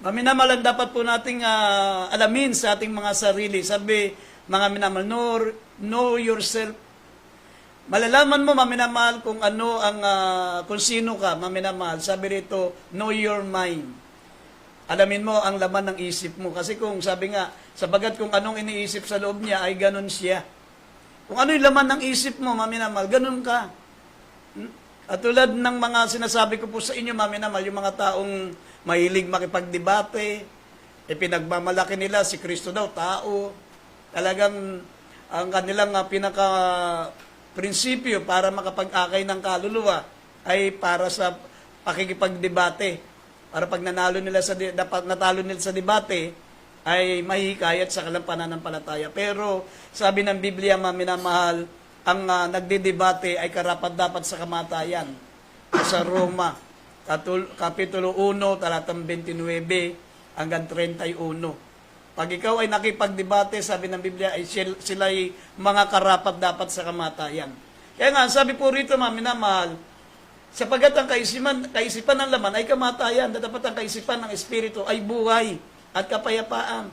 Maminamahal, ang dapat po nating alamin sa ating mga sarili. Sabi, mga minamahal, know yourself. Malalaman mo, maminamahal, kung ano ang, kung sino ka, maminamahal. Sabi rito, know your mind. Alamin mo ang laman ng isip mo. Kasi kung sabi nga, sabagat kung anong iniisip sa loob niya, ay ganun siya. Kung ano yung laman ng isip mo, maminamahal, ganun ka. At tulad ng mga sinasabi ko po sa inyo, maminamahal, yung mga taong mahilig makipagdebate, pinagmamalaki nila, si Kristo daw, tao. Talagang ang kanilang pinaka-prinsipyo para makapag-akay ng kaluluwa ay para sa pakikipagdebate. Para pag natalo nila sa debate, ay mahihikayat sa kanilang pananampalataya. Pero sabi ng Biblia, maminamahal, ang nagdedebate ay karapat-dapat sa kamatayan. Sa Roma, Kapitulo 1, talatang 29 hanggang 31. Pag ikaw ay nakipagdebate, sabi ng Biblia, ay sila ay mga karapat-dapat sa kamatayan. Kaya nga, sabi po rito, maminamahal, sapagat ang kaisipan ng laman ay kamatayan, dapat ang kaisipan ng Espiritu ay buhay at kapayapaan.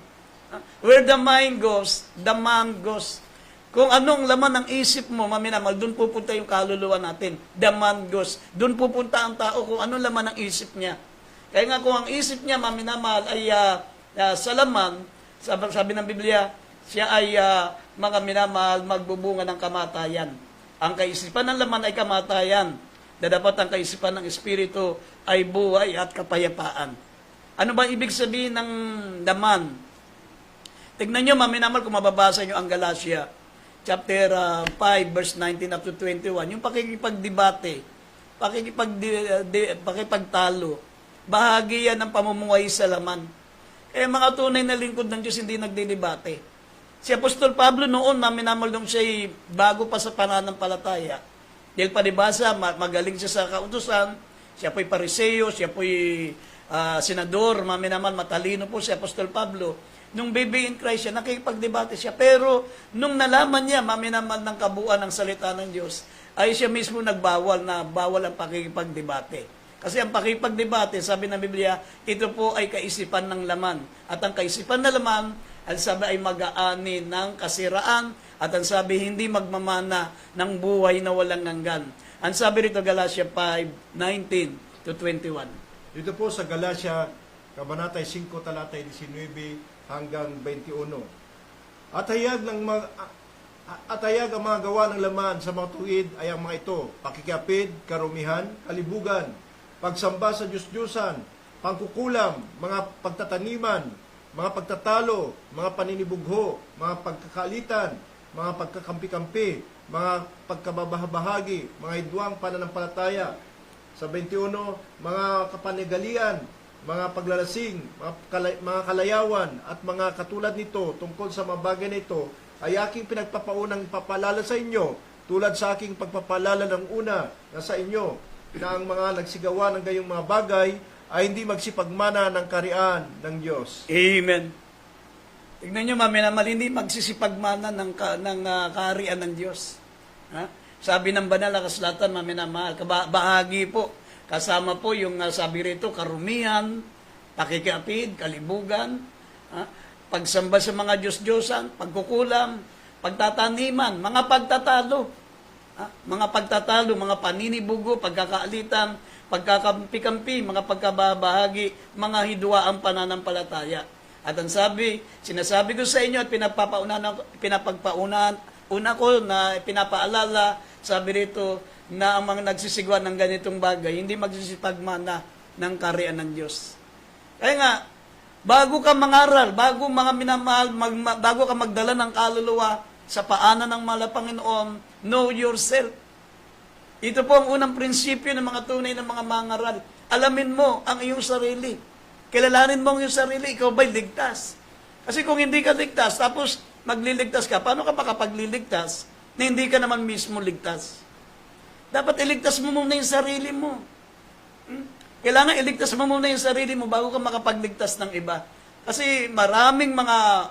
Where the mind goes, the man goes. Kung anong laman ng isip mo, maminamahal, doon pupunta yung kaluluwa natin. The man goes. Doon pupunta ang tao kung anong laman ng isip niya. Kaya nga kung ang isip niya, maminamahal, ay sa laman, sabi ng Biblia, siya ay mga minamahal, magbubunga ng kamatayan. Ang kaisipan ng laman ay kamatayan. Dapat ang kaisipan ng Espiritu ay buhay at kapayapaan. Ano ba ibig sabihin ng laman? Tignan nyo, maminamahal, kung mababasa nyo ang Galatia, chapter 5, verse 19 up to 21, yung pakikipagdebate, pakikipagtalo, bahagi yan ng pamumuhay sa laman. Mga tunay na lingkod ng Diyos hindi nagdidebate. Si Apostol Pablo noon, maminamahal nung siya bago pa sa pananampalataya. Dahil palibasa, magaling siya sa kautusan, siya po'y pariseo, siya po'y senador, maminamahal, matalino po si Apostol Pablo. Nung baby in Christ siya, nakikipagdebate siya. Pero nung nalaman niya, maminaman ng kabuuan ng salita ng Diyos, ay siya mismo nagbawal na bawal ang pakikipagdebate. Kasi ang pakikipagdebate, sabi ng Biblia, ito po ay kaisipan ng laman. At ang kaisipan na laman, ang sabi ay mag-aani ng kasiraan, at ang sabi hindi magmamana ng buhay na walang hanggan. Ang sabi rito, Galatia 5, 19 to 21. Dito po sa Galatia, Kabanatay 5, talatay 19 hanggang 21. At hayag ang mga gawa ng laman sa mga tuwid ay ang mga ito: pakikapid, karumihan, kalibugan, pagsamba sa Diyos-Diyusan, pangkukulam, mga pagtataniman, mga pagtatalo, mga paninibugho, mga pagkakaalitan, mga pagkakampi-kampi, mga pagkababahabahagi, mga hidwang pananampalataya. Sa 21, mga kapanigalian, mga paglalasing, mga kalayawan, at mga katulad nito tungkol sa mga bagay na ito, ay aking pinagpapaunang ipapalala sa inyo, tulad sa aking pagpapalala ng una na sa inyo, na ang mga nagsigawa ng gayong mga bagay ay hindi magsipagmana ng karian ng Diyos. Amen. Tignan nyo, maminamahal, hindi magsisipagmana ng kaharian ng Diyos. Ha? Sabi ng banal na kasulatan, maminamahal, bahagi po. Kasama po yung sabi rito, karumihan, pakikapid, kalibugan, pagsamba sa mga Diyos-Diyosan, pagkukulam, pagtataniman, mga pagtatalo, mga paninibugo, pagkakaalitan, pagkakampi-kampi, mga pagkababahagi, mga hidwaang pananampalataya. At ang sinasabi ko sa inyo at una ko na pinapaalala, sabi rito, na ang mga nagsisigwa ng ganitong bagay, hindi magsisipagmana ng kaharian ng Diyos. Kaya nga, bago ka mangaral, bago ka magdala ng kaluluwa sa paanan ng mahal na Panginoon, know yourself. Ito po ang unang prinsipyo ng mga tunay ng mga mangaral. Alamin mo ang iyong sarili. Kilalanin mo ang iyong sarili, ikaw ba'y ligtas? Kasi kung hindi ka ligtas, tapos magliligtas ka, paano ka makapagliligtas na hindi ka naman mismo ligtas? Dapat iligtas mo muna yung sarili mo. Kailangan iligtas mo muna yung sarili mo bago ka makapagligtas ng iba. Kasi maraming mga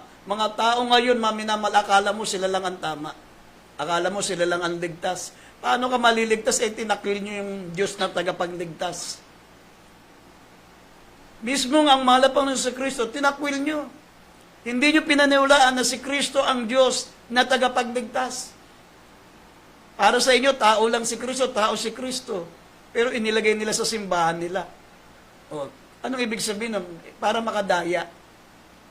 tao ngayon, maminamahal, akala mo sila lang ang tama. Akala mo sila lang ang ligtas. Paano ka maliligtas? Tinakil nyo yung Diyos na tagapagligtas. Mismo ang malapang ng si Kristo, tinakwil nyo. Hindi nyo pinaniwalaan na si Kristo ang Diyos na tagapagligtas. Para sa inyo, tao lang si Kristo, tao si Kristo. Pero inilagay nila sa simbahan nila. O, anong ibig sabihin? Para makadaya.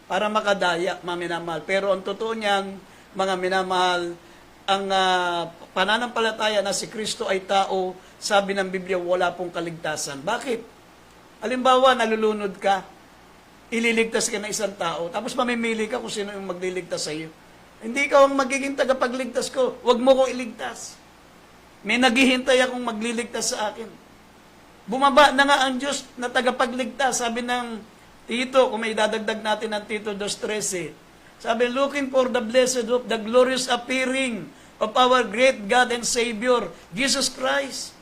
Para makadaya, mga minamahal. Pero ang totoo niyan, mga minamahal, ang pananampalataya na si Kristo ay tao, sabi ng Biblia, wala pong kaligtasan. Bakit? Halimbawa, nalulunod ka, ililigtas ka ng isang tao, tapos mamimili ka kung sino yung magliligtas sa iyo. Hindi ikaw ang magiging tagapagligtas ko. Huwag mo kong iligtas. May naghihintay akong magliligtas sa akin. Bumaba na nga ang Diyos na tagapagligtas. Sabi ng Tito, kung may dadagdag natin ng Tito 2:13, sabi, looking for the blessed hope, the glorious appearing of our great God and Savior, Jesus Christ.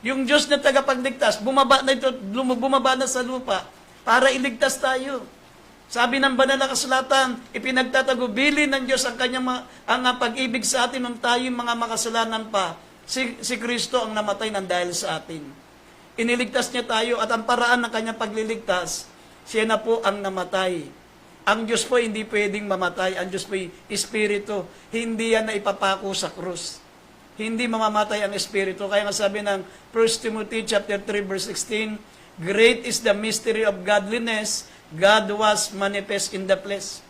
Yung Diyos na tagapagligtas, bumaba na sa lupa para iligtas tayo. Sabi ng banal na kasulatan, ipinagtatagubilin ng Diyos ang kanyang ang pag-ibig sa atin nung tayo mga makasalanan pa. Si Kristo ang namatay ng dahil sa atin. Iniligtas niya tayo at ang paraan ng kanyang pagliligtas, siya na po ang namatay. Ang Diyos po hindi pwedeng mamatay. Ang Diyos po Espiritu. Hindi yan na ipapako sa krus. Hindi mamamatay ang Espiritu. Kaya nga sabi ng 1 Timothy chapter 3 verse 16, great is the mystery of godliness, God was manifest in the flesh.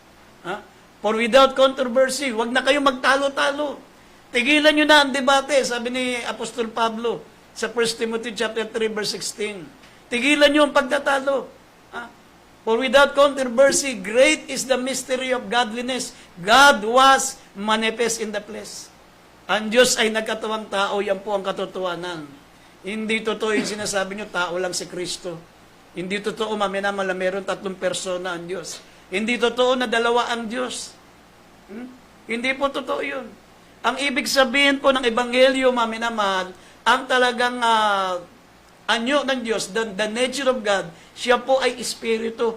For without controversy, wag na kayo magtalo-talo. Tigilan nyo na ang debate, sabi ni Apostol Pablo sa 1 Timothy chapter 3 verse 16. Tigilan nyo ang pagtatalo. For without controversy, great is the mystery of godliness. God was manifest in the flesh. Ang Diyos ay nagkatawang tao, yan po ang katotohanan. Hindi totoo yung sinasabi nyo, tao lang si Kristo. Hindi totoo, maminamahal, na meron 3 persona ang Diyos. Hindi totoo na 2 ang Diyos. Hindi po totoo yun. Ang ibig sabihin po ng Ebanghelyo, maminamahal, ang talagang anyo ng Diyos, the nature of God, siya po ay Espiritu.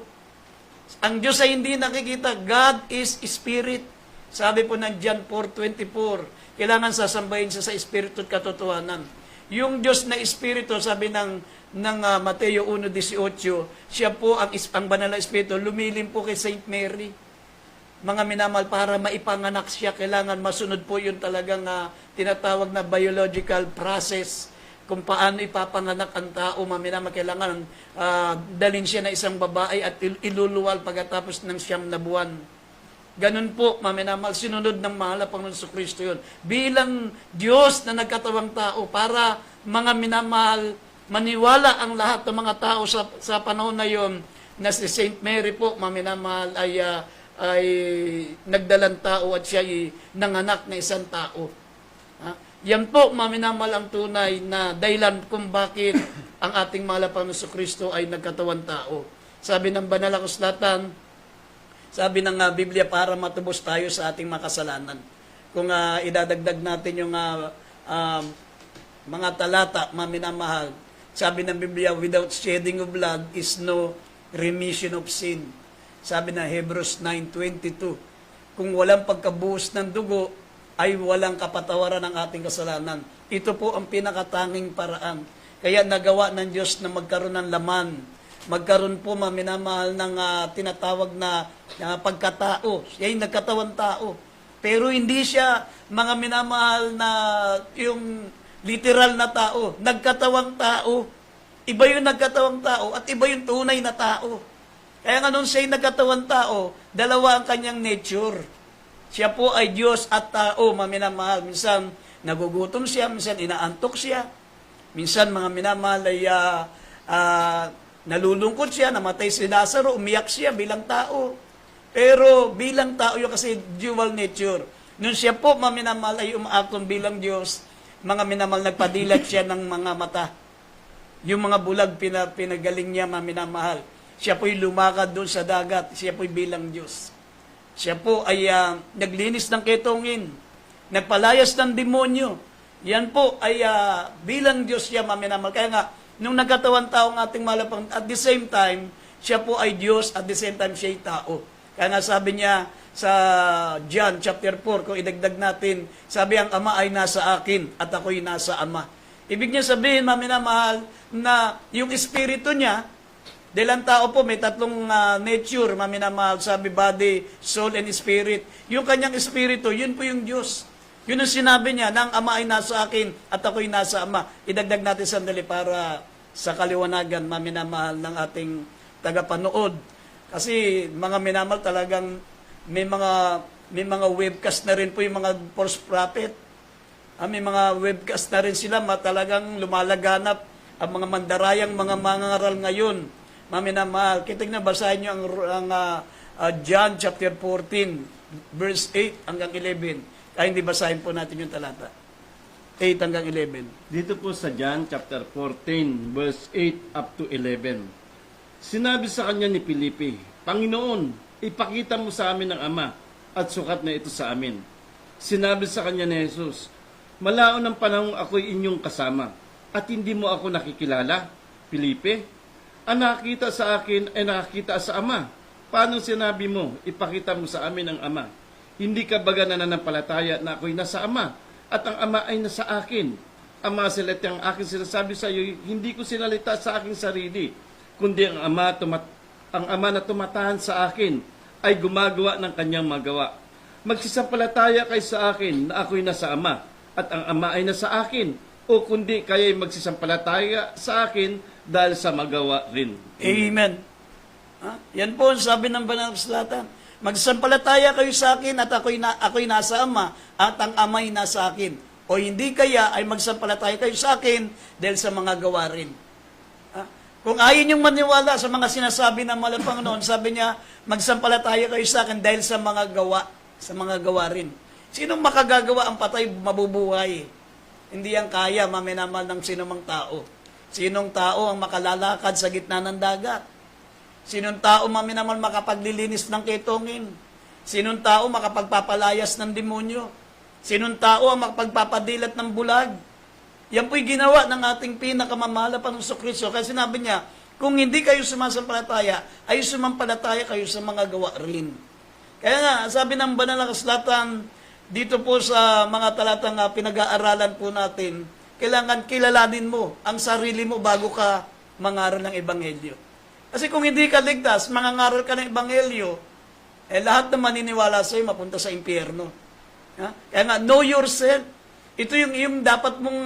Ang Diyos ay hindi nakikita. God is Spirit. Sabi po ng John 4:24, kailangan sasambahin siya sa Espiritu at katotohanan. Yung Diyos na Espiritu, sabi ng Mateo 1:18, siya po ang banal na Espiritu, lumilim po kay Saint Mary. Mga minamahal, para maipanganak siya, kailangan masunod po yun talagang tinatawag na biological process, kung paano ipapanganak ang tao. Maminamahal, kailangan dalhin siya na isang babae at iluluwal pagkatapos ng 9 na buwan. Ganun po, maminamahal, sinunod ng mahal na Panginoon sa Kristo yun. Bilang Diyos na nagkatawang tao, para mga minamahal, maniwala ang lahat ng mga tao sa panahon na yon na si Saint Mary po, maminamahal, ay nagdalang tao at siya ay nanganak na isang tao. Yan po, maminamahal, ang tunay na dahilan kung bakit ang ating mahal na Panginoon sa Kristo ay nagkatawang tao. Sabi ng banal na kasulatan, sabi ng Biblia, para matubos tayo sa ating makasalanan. Kung idadagdag natin yung mga talata, maminamahal, sabi ng Biblia, without shedding of blood is no remission of sin. Sabi ng Hebrews 9:22, kung walang pagkabuhos ng dugo, ay walang kapatawaran ng ating kasalanan. Ito po ang pinakatanging paraan. Kaya nagawa ng Diyos na magkaroon ng laman, magkaroon po, maminamahal, ng tinatawag na pagkatao. Siya ay nagkatawang tao. Pero hindi siya, mga minamahal, na yung literal na tao. Nagkatawang tao. Iba yung nagkatawang tao at iba yung tunay na tao. Kaya nga nung siya'y nagkatawang tao, dalawa ang kanyang nature. Siya po ay Diyos at tao, maminamahal. Minsan nagugutom siya, minsan inaantok siya. Minsan, mga minamahal, ay nalulungkot siya, namatay si Lazaro, umiyak siya bilang tao. Pero bilang tao yun kasi dual nature. Nung siya po, maminamahal, ay umaakton bilang Diyos, mga minamahal, nagpadilat siya ng mga mata. Yung mga bulag, pinagaling niya, maminamahal. Siya po'y lumakad doon sa dagat, siya po'y bilang Diyos. Siya po ay naglinis ng ketongin, nagpalayas ng demonyo. Yan po ay bilang Diyos siya, maminamahal. Kaya nga, nung nagkatawang tao ng ating malapang, at the same time, siya po ay Diyos, at the same time, siya ay tao. Kaya nga sabi niya sa John chapter 4, kung idagdag natin, sabi, ang Ama ay nasa akin, at ako'y nasa Ama. Ibig niya sabihin, maminamahal, na yung Espiritu niya, Dahil ang tao po, may tatlong nature, maminamahal, sabi body, soul, and spirit. Yung kanyang espiritu, yun po yung Diyos. Yun ang sinabi niya, na ang Ama ay nasa akin at ako'y nasa Ama. Idagdag natin sandali para sa kaliwanagan, maminamahal ng ating tagapanood. Kasi mga minamahal talagang may mga webcast na rin po yung mga false prophet. May mga webcast na rin sila, talagang lumalaganap ang mga mandarayang mga mangangaral ngayon. Maminamahal, kitig na basahin nyo ang John chapter 14, verse 8 hanggang 11. Ay, hindi basahin po natin yung talata. 8 hanggang 11. Dito po sa John chapter 14, verse 8 up to 11. Sinabi sa kanya ni Felipe, Panginoon, ipakita mo sa amin ang Ama, at sukat na ito sa amin. Sinabi sa kanya ni Jesus, Malaon ang panahong ako'y inyong kasama, at hindi mo ako nakikilala, Felipe? Ang nakakita sa akin ay nakakita sa Ama. Paano sinabi mo, ipakita mo sa amin ang Ama? Hindi ka baga nananampalataya na ako'y nasa Ama, at ang Ama ay nasa akin. Ang mga salita ang aking sinasabi sa iyo, hindi ko sinalita sa aking sarili, kundi ang Ama na tumatahan sa akin ay gumagawa ng kanyang magawa. Magsisampalataya kayo sa akin na ako'y nasa Ama, at ang Ama ay nasa akin, o kundi kayo'y magsisampalataya sa akin dahil sa magawa rin. Amen. Yan po ang sabi ng Banal na Kasulatan. Magsampalataya kayo sa akin at ako'y nasa Ama at ang Ama'y nasa akin. O hindi kaya ay magsampalataya kayo sa akin dahil sa mga gawa rin. Kung ayaw niyong maniwala sa mga sinasabi ng mahal na Panginoon, sabi niya, magsampalataya kayo sa akin dahil sa mga gawa rin. Sinong makagagawa ang patay mabubuhay? Hindi yan kaya maminamal ng sinumang tao. Sinong tao ang makalalakad sa gitna ng dagat? Sinong tao maminamal makapaglilinis ng ketongin? Sinong tao makapagpapalayas ng demonyo? Sinong tao ang makapagpapadilat ng bulag? Yan po'y ginawa ng ating pinakamamahal na Panginoong Kristo. Kaya sinabi niya, kung hindi kayo sumasampalataya, ay sumampalataya kayo sa mga gawa rin. Kaya nga, sabi ng Banal na Kasulatan, dito po sa mga talatang pinag-aaralan po natin, kailangan kilalanin mo ang sarili mo bago ka mangaral ng Ebanghelyo. Kasi kung hindi ka ligtas, mangangaral ka ng Ebanghelyo, lahat na maniniwala sa'yo mapunta sa impyerno. Kaya nga, know yourself. Ito yung dapat mong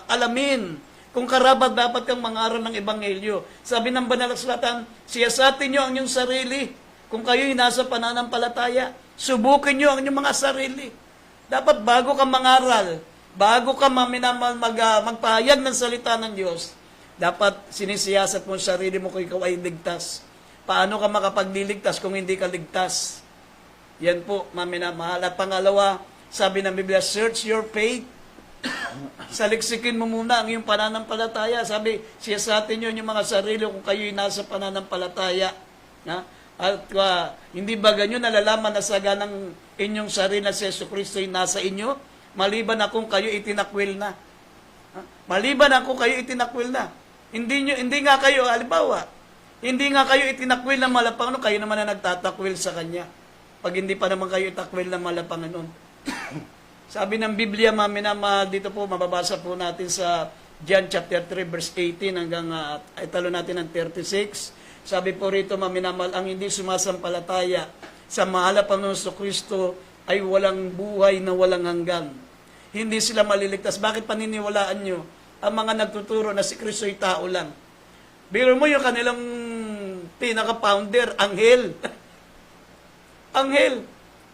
alamin. Kung karapat dapat kang mangaral ng Ebanghelyo. Sabi ng Banal na Kasulatan, siyasatin nyo ang inyong sarili. Kung kayo'y nasa pananampalataya, subukin nyo ang inyong mga sarili. Dapat bago ka mangaral, bago ka magpahayag ng salita ng Diyos, dapat sinisiyasat mo ang sarili mo kung ikaw ay ligtas. Paano ka makapagliligtas kung hindi ka ligtas? Yan po, maminamahal. At pangalawa, sabi ng Biblia, search your faith. Saliksikin mo muna ang iyong pananampalataya. Sabi, siyasatin nyo yung mga sarili kung kayo'y nasa pananampalataya. At hindi ba ganyan nalalaman na saga ng inyong sarili na si Jesucristo ay nasa inyo? Maliban na kung kayo itinakwil na. Maliban na kung kayo itinakwil na. Hindi nga kayo, halimbawa, hindi nga kayo itinakwil ng mahal na Panginoon, kayo naman na nagtatakwil sa Kanya. Pag hindi pa naman kayo itakwil ng mahal na Panginoon. Sabi ng Biblia, maminamahal, dito po, mababasa po natin sa John chapter 3, verse 18 hanggang italo natin ng 36. Sabi po rito, maminamahal, ang hindi sumasampalataya sa mahal na Panginoon Kristo ay walang buhay na walang hanggan. Hindi sila maliligtas. Bakit paniniwalaan nyo? Ang mga nagtuturo na si Kristo ay tao lang. Biro mo yung kanilang pinaka-founder, anghel. Anghel.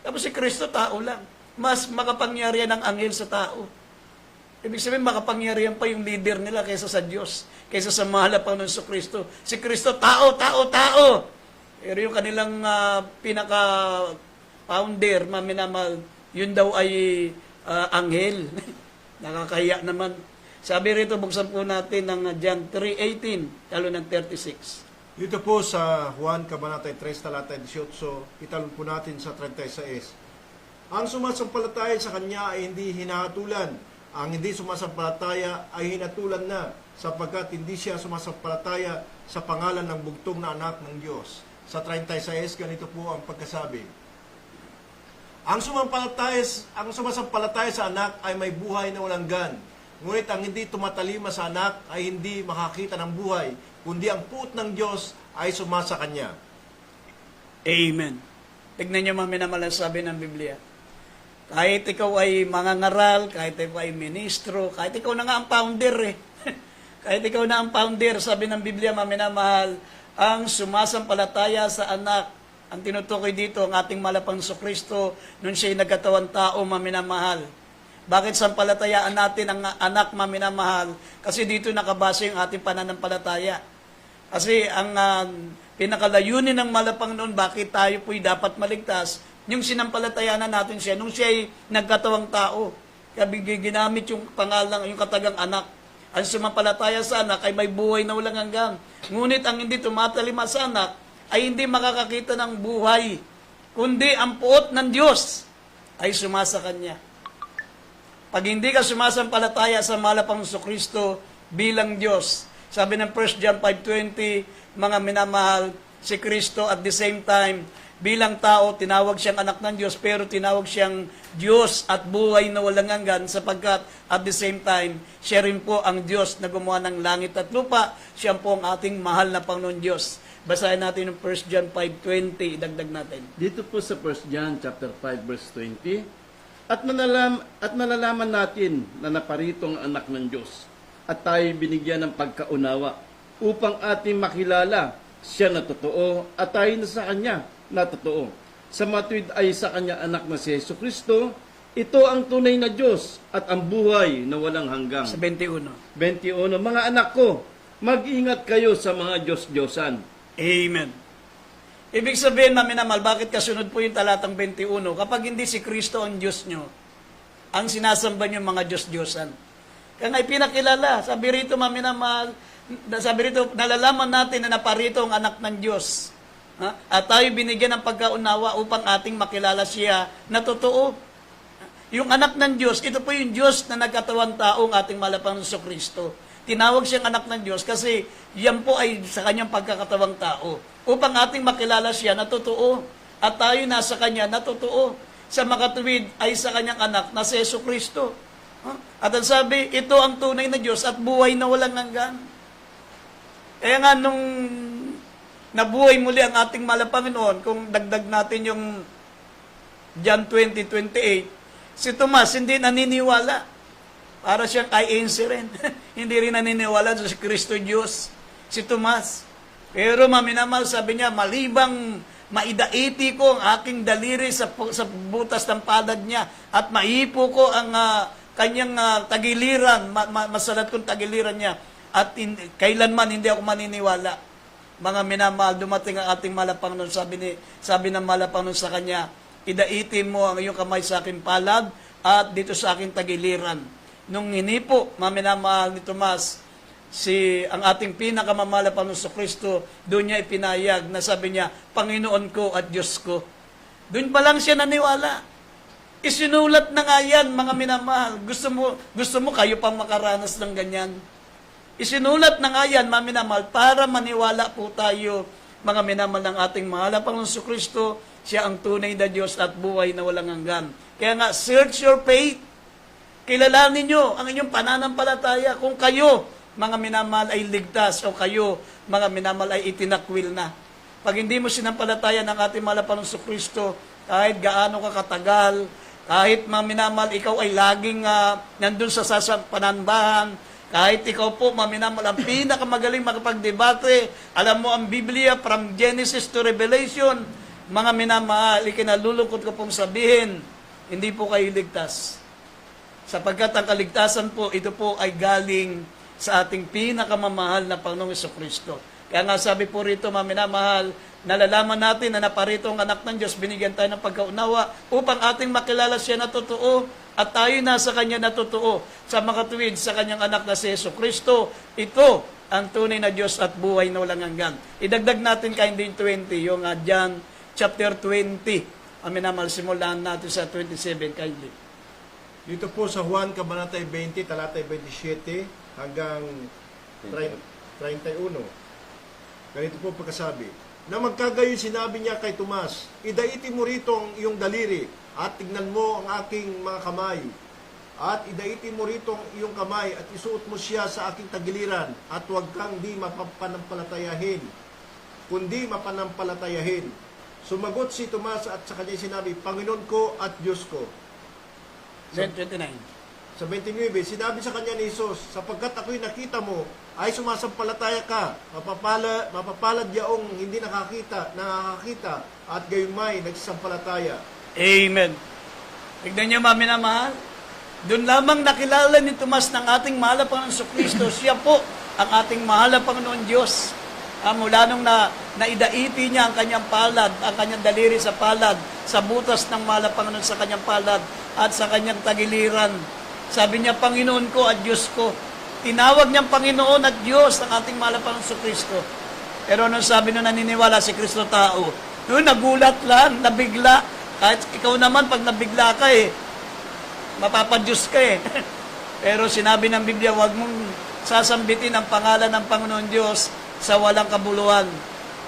Tapos si Kristo tao lang. Mas makapangyarihan ng anghel sa tao. Ibig sabihin, makapangyarihan pa yung leader nila kaysa sa Diyos, kaysa sa mahal na Panginoon Kristo. Si Kristo, tao. Pero yung kanilang pinaka-founder, maminamal, yun daw ay anghel. Nakakahiya naman. Sabi rito, buksan po natin ng John 3:18, talo ng 36. Dito po sa Juan Kabanata 3, talata 18, italon po natin sa 36. Ang sumasampalataya sa Kanya ay hindi hinahatulan. Ang hindi sumasampalataya ay hinatulan na, sapagkat hindi siya sumasampalataya sa pangalan ng bugtong na anak ng Diyos. Sa 36, ganito po ang pagkasabi. Ang sumasampalataya sa anak ay may buhay na walang gan. Ngunit ang hindi tumatalima sa anak ay hindi makakita ng buhay, kundi ang puot ng Diyos ay sumasa kanya. Amen. Tignan niyo mga minamahal, sabi ng Biblia. Kahit ikaw ay mangangaral, kahit ikaw ay ministro, kahit ikaw na nga ang founder kahit ikaw na ang founder, sabi ng Biblia, mga minamahal, ang sumasampalataya sa anak, ang tinutukoy dito, ang ating malapang Kristo, nung siya'y nagkatawang tao, mga minamahal. Bakit sampalatayaan natin ang anak, mga minamahal? Kasi dito nakabase yung ating pananampalataya. Kasi ang pinakalayunin ng malapang noon, bakit tayo po'y dapat maligtas, yung sinampalatayaan natin siya, nung siya'y nagkatawang tao. Kaya ginamit yung pangalang, yung katagang anak. Ang sumampalataya sa anak ay may buhay na walang hanggan. Ngunit ang hindi tumatalima sa anak ay hindi makakakita ng buhay, kundi ang puot ng Diyos ay sumasa kanya. Pag hindi ka sumasampalataya sa malapang Kristo bilang Diyos, sabi ng 1 John 5:20, mga minamahal, si Kristo at the same time, bilang tao, tinawag siyang anak ng Diyos, pero tinawag siyang Diyos at buhay na walang hanggan, sapagkat at the same time, siya rin po ang Diyos na gumawa ng langit at lupa. Siya po ang ating mahal na Panginoon Diyos. Basahin natin yung 1 John 5:20, idagdag natin. Dito po sa 1 John chapter 5 verse 20, at nalalaman natin na naparito ang anak ng Diyos at tayo binigyan ng pagkaunawa upang ating makilala siya na totoo at tayo na sa Kanya na totoo. Sa matuwid ay sa Kanya anak na si Jesucristo, ito ang tunay na Diyos at ang buhay na walang hanggang. Sa 21. 21, mga anak ko, mag-ingat kayo sa mga Diyos-Diyosan. Amen. Ibig sabihin, maminamal, bakit kasunod po yung talatang 21? Kapag hindi si Kristo ang Diyos nyo, ang sinasamba nyo mga Diyos-Diyosan. Kaya nga'y pinakilala. Sabi rito, maminamal, sabi rito, nalalaman natin na naparito ang anak ng Diyos. At tayo binigyan ng pagkaunawa upang ating makilala siya na totoo. Yung anak ng Diyos, ito po yung Diyos na nagkatawang taong ating malapang Kristo. Tinawag siyang anak ng Diyos kasi yan po ay sa kanyang pagkakatawang tao. Upang ating makilala siya na totoo. At tayo nasa kanya na totoo. Sa makatuwid ay sa kanyang anak na si Jesucristo. At ang sabi, ito ang tunay na Diyos at buhay na walang hanggan. Kaya nga nung nabuhay muli ang ating malapanginoon, kung dagdag natin yung John 20:28, si Tomas hindi naniniwala. Para siyang INC rin. Hindi rin naniniwala sa Kristo Diyos. Si Tomas. Pero maminamal, sabi niya, malibang maidaiti ko ang aking daliri sa butas ng palad niya at maipo ko ang kanyang tagiliran, masalat kong tagiliran niya at kailanman hindi ako maniniwala. Mga minamahal, dumating ang ating malapang nun, sabi ng malapang nun sa kanya, idaitin mo ang iyong kamay sa aking palad at dito sa aking tagiliran. Nung hinipo, maminamahal ni Tomas, ang ating pinakamamahal na Panginoon Kristo, doon niya ipinayag na sabi niya, Panginoon ko at Diyos ko. Doon pa lang siya naniwala. Isinulat na nga yan, mga minamahal. Gusto mo kayo pang makaranas ng ganyan. Isinulat na nga yan, mga minamahal, para maniwala po tayo, mga minamahal ng ating mahal na Panginoon Kristo, siya ang tunay na Diyos at buhay na walang hanggan. Kaya nga, search your faith. Kilalanin nyo ang inyong pananampalataya kung kayo, mga minamahal, ay ligtas o kayo, mga minamahal, ay itinakwil na. Pag hindi mo sinampalataya ng ating mahal na Panginoon Kristo, kahit gaano ka katagal, kahit mga minamahal, ikaw ay laging nandun sa pananbahan, kahit ikaw po, mga minamahal, ang pinakamagaling makapagdebate, alam mo ang Biblia from Genesis to Revelation, mga minamahal, ikinalulungkot ko pong sabihin, hindi po kayo ligtas. Sapagkat ang kaligtasan po, ito po ay galing sa ating pinakamamahal na Panginoong Jesucristo. Kaya nga sabi po rito, mga minamahal, nalalaman natin na naparito ang anak ng Diyos, binigyan tayo ng pagkaunawa upang ating makilala siya na totoo at tayo nasa kanya na totoo sa makatuwid sa kanyang anak na si Jesucristo. Ito ang tunay na Diyos at buhay na walang hanggan. Idagdag natin kayo din 20, yung John chapter 20. Ang minamahal, simulan natin sa 27 kindly. Dito po sa Juan Kabanatay 20, talatay 27 hanggang 31. Ganito po pagkasabi. Na magkagayon sinabi niya kay Tomas, idaiti mo rito ang iyong daliri at tignan mo ang aking mga kamay. At idaiti mo rito ang iyong kamay at isuot mo siya sa aking tagiliran at huwag kang di mapapanampalatayahin. kundi mapanampalatayahin. Sumagot si Tomas at sa kanya sinabi, Panginoon ko at Diyos ko. Then 29. Sa 29, sinabi sa kanya ni Jesus, sapagkat ako'y nakita mo, ay sumasampalataya ka, mapapalad yaong hindi nakakita, at gayunmay nagsasampalataya. Amen. Tignan niyo, mami na mahal. Doon lamang nakilala ni Tomas ng ating mahal na Panginoon Kristo. Siya po ang ating mahal na Panginoon Diyos. Mula nung naidaiti niya ang kanyang palad, ang kanyang daliri sa palad, sa butas ng mahal na Panginoon sa kanyang palad, at sa kanyang tagiliran. Sabi niya, Panginoon ko at Diyos ko. Tinawag niyang Panginoon at Diyos ang ating mahal na Panginoon Kristo. Pero nung sabi nung naniniwala si Kristo tao, nung nagulat lang, nabigla. Kahit ikaw naman, pag nabigla ka mapapadyos ka Pero sinabi ng Biblia, huwag mong sasambitin ang pangalan ng Panginoon Diyos sa walang kabuluhan.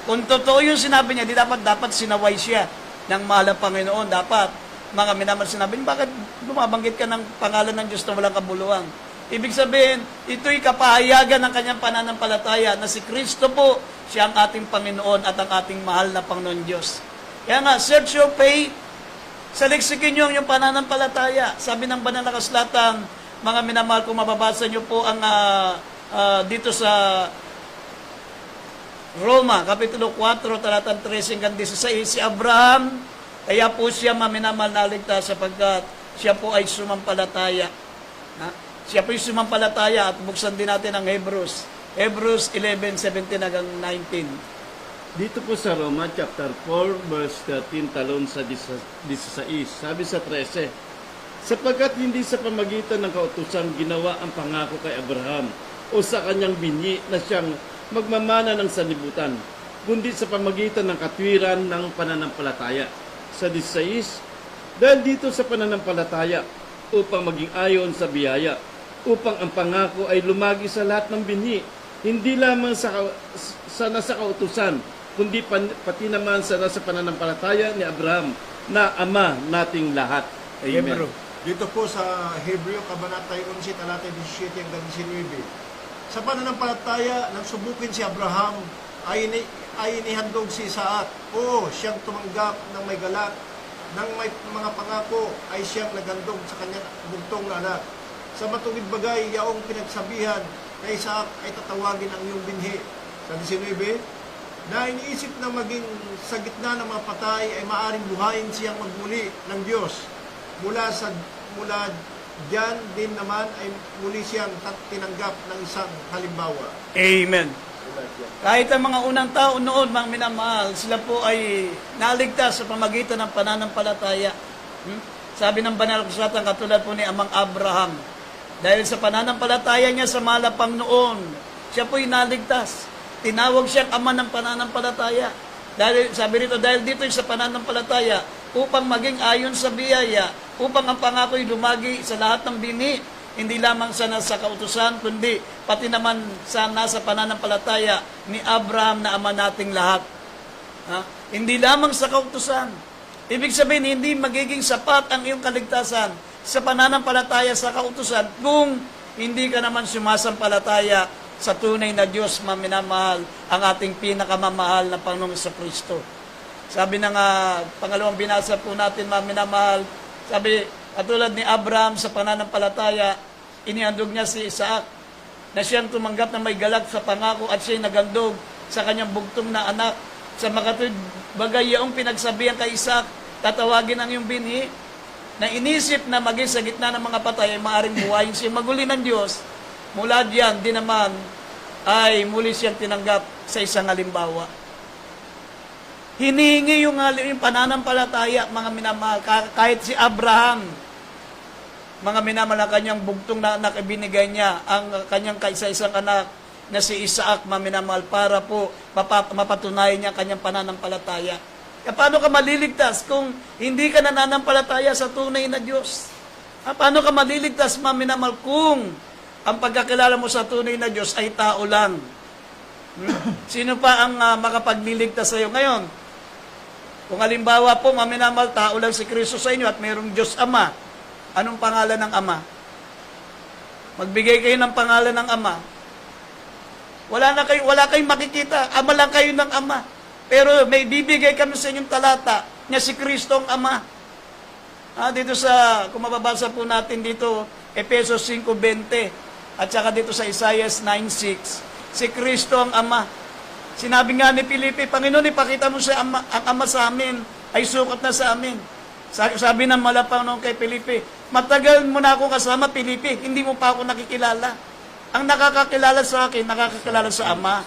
Kung totoo yung sinabi niya, di dapat sinaway siya ng mahal na Panginoon. Dapat, mga minamahal sinabi, bakit bumabanggit ka ng pangalan ng Diyos na walang kabuluhan? Ibig sabihin, ito'y kapahayagan ng kanyang pananampalataya na si Kristo po, siya ang ating Panginoon at ang ating mahal na Panginoon Diyos. Kaya nga, search your faith, saliksikin niyo ang iyong pananampalataya. Sabi ng banal na kasulatan, mga minamahal, kung mababasa niyo po ang dito sa Roma, Kapitulo 4, talatang 13 hanggang 16, si Abraham, kaya po siya maminamal naligtas sapagkat siya po ay sumampalataya. Siya po ay sumampalataya at buksan din natin ang Hebrews. Hebrews 11:17 hanggang 19. Dito po sa Roma chapter 4 verse 13 talon sa 16. Sabi sa 13, sapagkat hindi sa pamagitan ng kautusan ginawa ang pangako kay Abraham o sa kanyang binhi na siyang magmamana ng sanlibutan, kundi sa pamagitan ng katwiran ng pananampalataya. Sa 16, dahil dito sa pananampalataya upang maging ayon sa biyaya, upang ang pangako ay lumagi sa lahat ng binhi, hindi lamang sa nasa kautusan, kundi pati naman sa nasa pananampalataya ni Abraham na ama nating lahat. Amen. Dito po sa Hebreo, Kabanata 11, talata 17 hanggang 19. Sa pananampalataya, nang subukin si Abraham, ay inihandog si Isaac. Oo, siyang tumanggap ng may galak, ng may mga pangako, ay siyang nagandog sa kanyang bugtong na anak. Sa matugid bagay, yaong pinagsabihan kay Isaac ay tatawagin ang iyong binhi. Sa 19, na iniisip na maging sa gitna ng mga patay ay maaring buhayin siyang magmuli ng Diyos. Mula diyan din naman ay muli siyang tinanggap ng isang halimbawa. Amen. Kahit ang mga unang tao noon, mga minamahal, sila po ay naligtas sa pamagitan ng pananampalataya. Sabi ng banal na kasulatan, katulad po ni Amang Abraham, dahil sa pananampalataya niya sa mahal na Panginoon, siya po ay naligtas. Tinawag siyang ama ng pananampalataya. Dahil, sabi rito, dahil dito sa pananampalataya, upang maging ayon sa biyaya, upang ang pangako'y lumagi sa lahat ng binhi, hindi lamang sa nasa kautusan, kundi pati naman sa nasa pananampalataya ni Abraham na ama nating lahat. Hindi lamang sa kautusan. Ibig sabihin, hindi magiging sapat ang iyong kaligtasan sa pananampalataya sa kautusan kung hindi ka naman sumasampalataya sa tunay na Diyos, maminamahal, ang ating pinakamamahal na Panginoong Kristo. Sabi ng pangalawang binasa po natin, maminamahal, sabi, katulad ni Abraham sa pananampalataya, inihandog niya si Isaac na siyang tumanggap na may galak sa pangako at siya'y nagandog sa kanyang bugtong na anak. Sa makatwid bagay yaong pinagsabihan kay Isaac, tatawagin ang iyong binhi, na inisip na maging sa gitna ng mga patay ay maaaring buhayin siya maguli ng Diyos. Mula diyan, di naman ay muli siyang tinanggap sa isang halimbawa. Hinihingi yung pananampalataya, mga minamahal, kahit si Abraham, mga minamahal, ang kanyang bugtong na anak, ibinigay niya ang kanyang kaisa-isang anak na si Isaac, mga minamahal, para po mapatunayan niya ang kanyang pananampalataya. E paano ka maliligtas kung hindi ka nananampalataya sa tunay na Diyos? Paano ka maliligtas, mga minamahal, kung ang pagkakilala mo sa tunay na Diyos ay tao lang? Sino pa ang makapagliligtas sa iyo ngayon? Kung halimbawa po, maminamal, tao lang si Kristo sa inyo at mayroong Diyos Ama, anong pangalan ng Ama? Magbigay kayo ng pangalan ng Ama. Wala kayong makikita. Ama lang kayo ng Ama. Pero may bibigay kami sa inyong talata niya si Kristo ang Ama. Dito sa, kung mababasa po natin dito, Efesos 5:20, at saka dito sa Isaiah 9:6, si Kristo ang Ama. Sinabi nga ni Felipe, Panginoon, ipakita mo ang Ama sa amin, ay sukat na sa amin. Sabi ng malapang nung kay Felipe, matagal mo na ako kasama, Felipe, hindi mo pa ako nakikilala. Ang nakakakilala sa akin, nakakakilala sa Ama.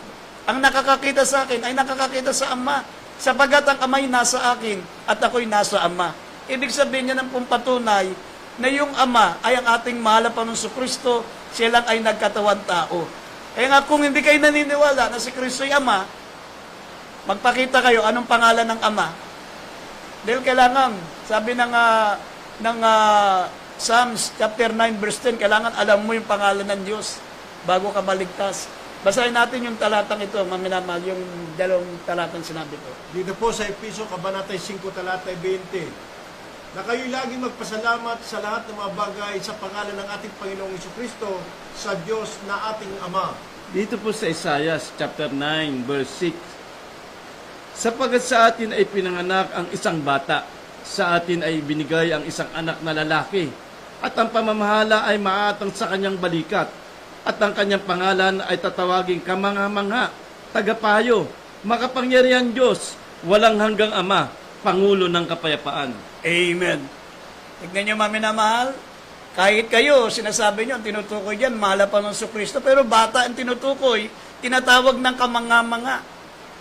Ang nakakakita sa akin, ay nakakakita sa Ama. Sapagat ang Ama'y nasa akin, at ako'y nasa Ama. Ibig sabihin niya ng patunay na yung Ama ay ang ating mahal na Panginoong Kristo, siya lang ay nagkatawan tao. Kaya nga kung hindi kayo naniniwala na si Kristo ay Ama, magpakita kayo anong pangalan ng Ama. Dahil kailangan, sabi ng Psalms chapter 9 verse 10, kailangan alam mo yung pangalan ng Diyos bago ka maligtas. Basahin natin yung talatang ito, maminamahal, yung dalawang talatang sinabi ko. Dito po sa Episo, Kabanatay 5, talatay 20, na kayo'y laging magpasalamat sa lahat ng mga bagay sa pangalan ng ating Panginoong Jesucristo sa Diyos na ating Ama. Dito po sa Isaiah chapter 9 verse 6, sapagkat sa atin ay pinanganak ang isang bata, sa atin ay binigay ang isang anak na lalaki, at ang pamamahala ay maatang sa kanyang balikat, at ang kanyang pangalan ay tatawaging kamangha-mangha, tagapayo, makapangyarihan Diyos, walang hanggang Ama, Pangulo ng Kapayapaan. Amen. Tignan nyo, maminamahal, kahit kayo, sinasabi nyo, ang tinutukoy dyan, mahal pa ng Kristo, pero bata ang tinutukoy, tinatawag ng kamangha-mangha,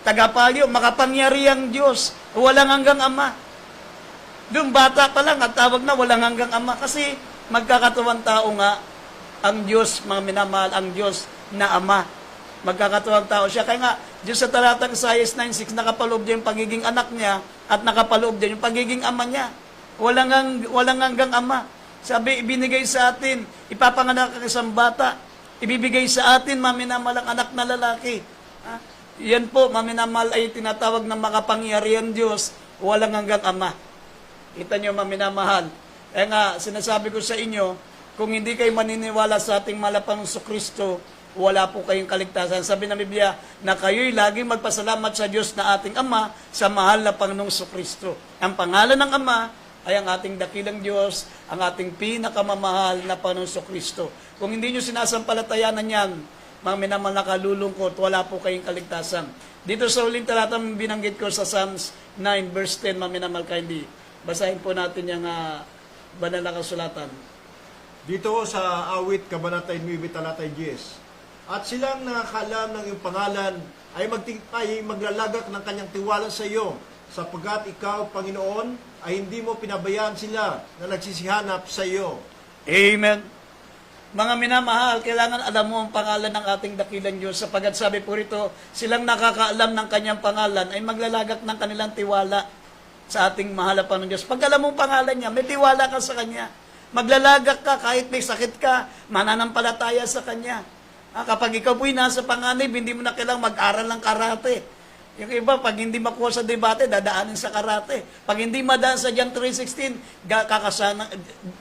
tagapayo, makapangyarihang Diyos, walang hanggang Ama. Doon bata pa lang at tawag na walang hanggang Ama kasi magkakatuwang tao nga ang Diyos, mga minamahal, ang Diyos na Ama. Magkakatuwang tao siya. Kaya nga, Diyos sa talatang Isaiah 9:6, nakapaloob niya yung pagiging anak niya at nakapaloob niya yung pagiging ama niya. Walang hanggang Ama. Sabi, ibinigay sa atin, ipapanganak ang isang bata, ibibigay sa atin, maminamahal, ang anak na lalaki. Yan po, maminamahal, ay tinatawag ng makapangyarihan Diyos, walang hanggang Ama. Kita nyo, maminamahal. Kaya nga, sinasabi ko sa inyo, kung hindi kayo maniniwala sa ating malapang Kristo, wala po kayong kaligtasan. Sabi ng Biblia, na kayo'y laging magpasalamat sa Diyos na ating Ama, sa mahal na Panginoong Kristo. Ang pangalan ng Ama ay ang ating dakilang Diyos, ang ating pinakamamahal na Panginoong Kristo. Kung hindi nyo sinasampalatayanan yan, mga minamahal na kalulungkot, wala po kayong kaligtasan. Dito sa uling talatang binanggit ko sa Psalms 9 verse 10, mga minamahal kindly, basahin po natin yung banal na kasulatan. Dito sa Awit, Kabanatay 9, talatay 10, at silang nakakaalam ng iyong pangalan ay maglalagak ng kanyang tiwala sa iyo, sapagkat ikaw, Panginoon, ay hindi mo pinabayaan sila na nagsisihanap sa iyo. Amen. Mga minamahal, kailangan alam mo ang pangalan ng ating dakilang Diyos, sapagkat sabi po rito, silang nakakaalam ng kanyang pangalan ay maglalagak ng kanilang tiwala sa ating mahal na Panginoon Diyos. Pag alam mo ang pangalan niya, may tiwala ka sa kanya. Maglalagak ka kahit may sakit ka, mananampalataya sa kanya. Kapag ikaw po'y nasa panganib, hindi mo na kailangang mag-aral ng karate. Yung iba, pag hindi makuha sa debate, dadaanin sa karate. Pag hindi madaan sa John 3:16, kakasa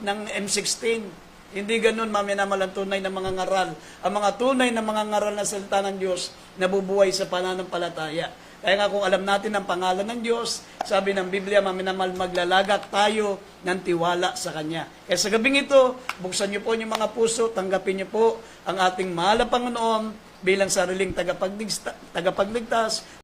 ng M16. Hindi ganun, maminamalang tunay na mga ngaral. Ang mga tunay na mga ngaral na salita ng Diyos, nabubuhay sa pananampalataya. Kaya nga kung alam natin ang pangalan ng Diyos, sabi ng Biblia, maminamal, maglalagak tayo ng tiwala sa Kanya. Kaya sa gabing ito, buksan niyo po yung mga puso, tanggapin niyo po ang ating mahal na Panginoon bilang sariling tagapagligtas